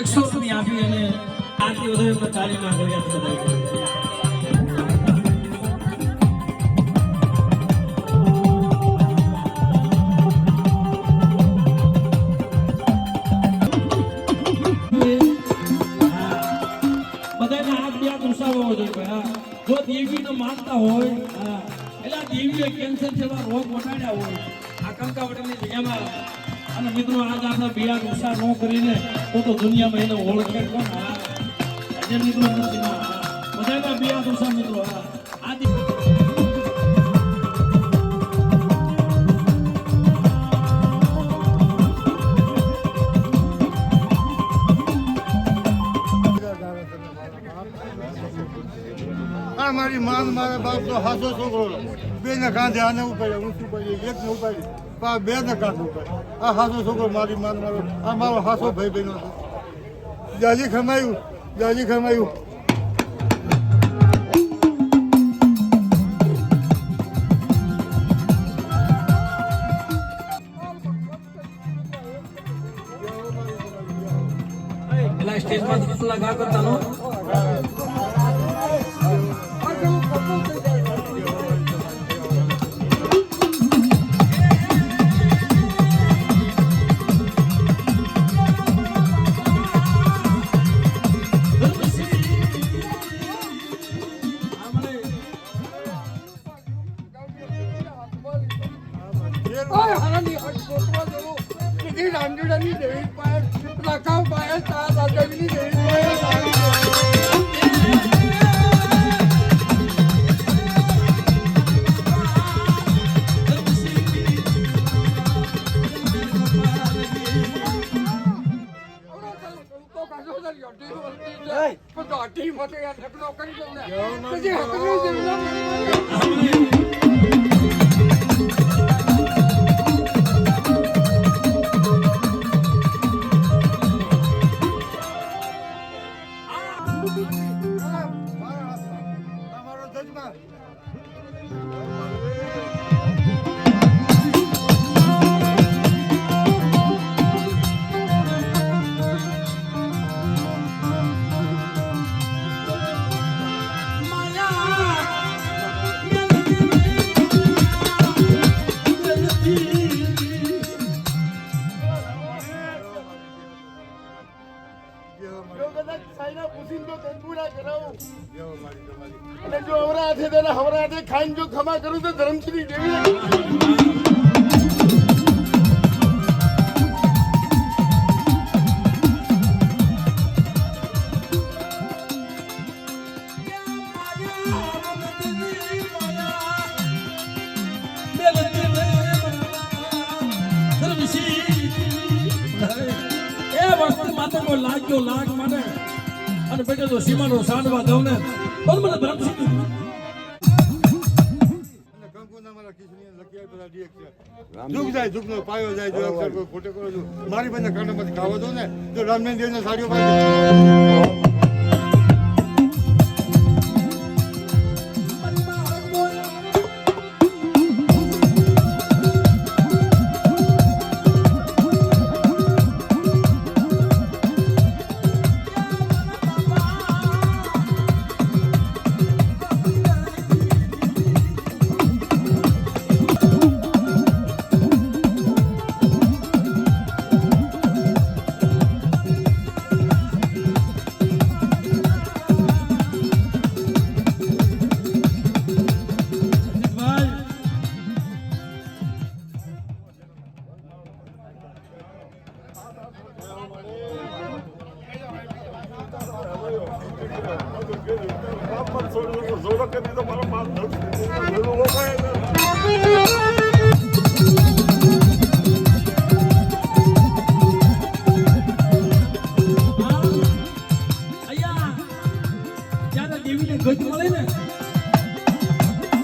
₹100 આપી અને આથી વધારે તાળીમાં કર્યા બધા. જો દેવીને માનતા હોય એટલે દેવીએ કેન્સર જેવા રોગ વટાડ્યા હોય આ કંકાવટીની જગ્યામાં. અને મિત્રો આજ આપણે બિયાર ઉષા ન કરીને તો દુનિયામાં એને ઓળખે કોણ? આજે મિત્રો બધાના બિયાર ઉષા મિત્રો આદિ મારી માન મારા બાપ તો હાસો છોકરો બે ને કાંધે આને ઉપાડ્યા હું શું પાડી એક ને ઉપાડી બે ને કાંધે ઉપાડી આ હાસો છોકરો મારી માન મારો આ મારો હાસો ભાઈ બહેનો છે. જાજી ખમાયું જાજી ખમાયું. પેલા સ્ટેજમાં લગા કરતા નો ખાઈને જો ખમા કરું તો ધર્મશ્રી દેવી લાગ્યો લાગ મને અને બેટા તો સીમાનો સાંડવા દઉં ને પણ મને ધર્મસિંહ દુઃખ નો પાયો જાય જો અક્ષર ખોટે કરો છું મારી બંને કાંડામાંથી ખાવા દો ને તો રામનાથ દેવ ને સાડીઓ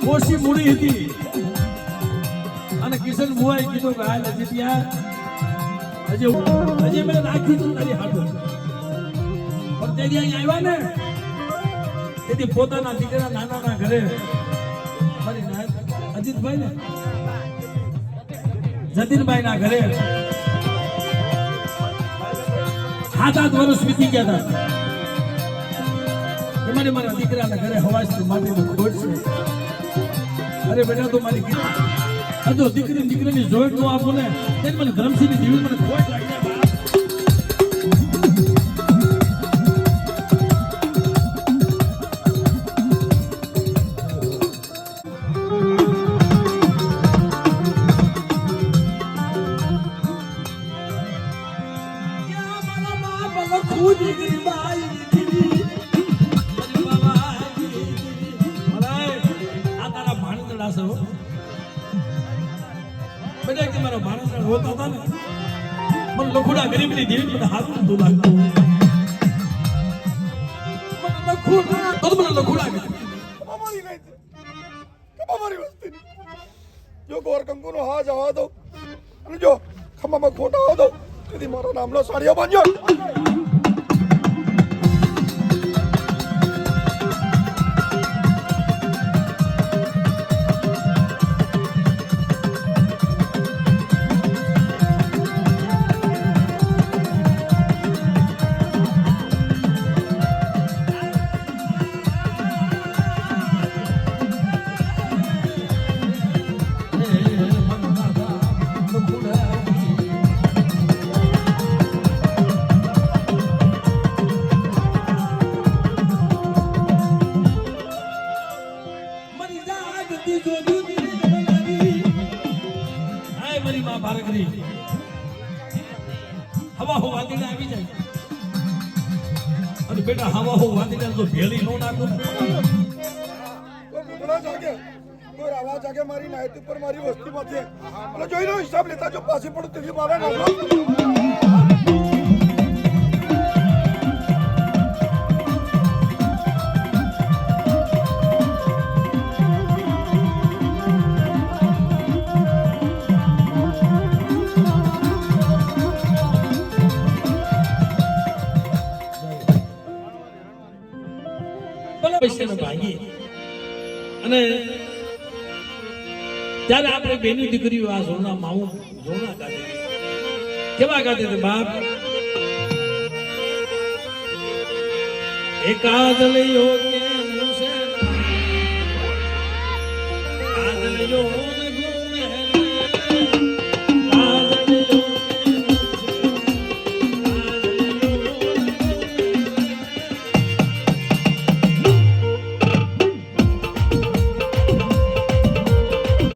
ઓછી મૂડી હતી અને કિશન મુઆઈ કીધું કે હાલ હજી ત્યાં હજી મેં રાખ્યું હતું તારી હાથું પણ તેથી અહીં આવ્યા ને તેથી પોતાના દીકરા નાના ઘરે અજીતભાઈ ને જતીનભાઈ ના ઘરે 7 વર્ષ વીતી ગયા હતા એમાં મારા દીકરાના ઘરે હવાસથી માટીનો ખોટ છે. અરે બેટા તો મારી આ તો દીકરીની જોઈટ નો આપો ને તે મને ધરમસિંહની જીવન મને ખોટ લાગી જાય બાપ. લખુડા ગરીબની દેવી મને હાથ નતું લાગતું. મને લખુડા અમારી નહીં છે અમારી વસ્તી જો ગોર કંકુનો હા જવા દો અને જો ખમ્મામાં ખોટા હો દો તેથી મારો નામનો સાડીઓ બાંધ્યો. હવા હો વાદીને આવી જાય અને બેટા હવા હો વાદીને તો ભેળી નો નાખો ને. કોઈ ભૂતળા જાગે કોઈ રાવા જાગે મારી નાઈટ ઉપર મારી વસ્તીમાં છે એટલે જોઈ લો હિસાબ લેતા જો પાછી પડું તેથી મારા નામનો પૈસાનો ભાગી અને ત્યારે આપણે બેની દીકરીઓ આ સોના માવું જોના ગાતી કેવા ગાતી હતી બાપ. એકાદ લયો કે મુસે કાદ લયો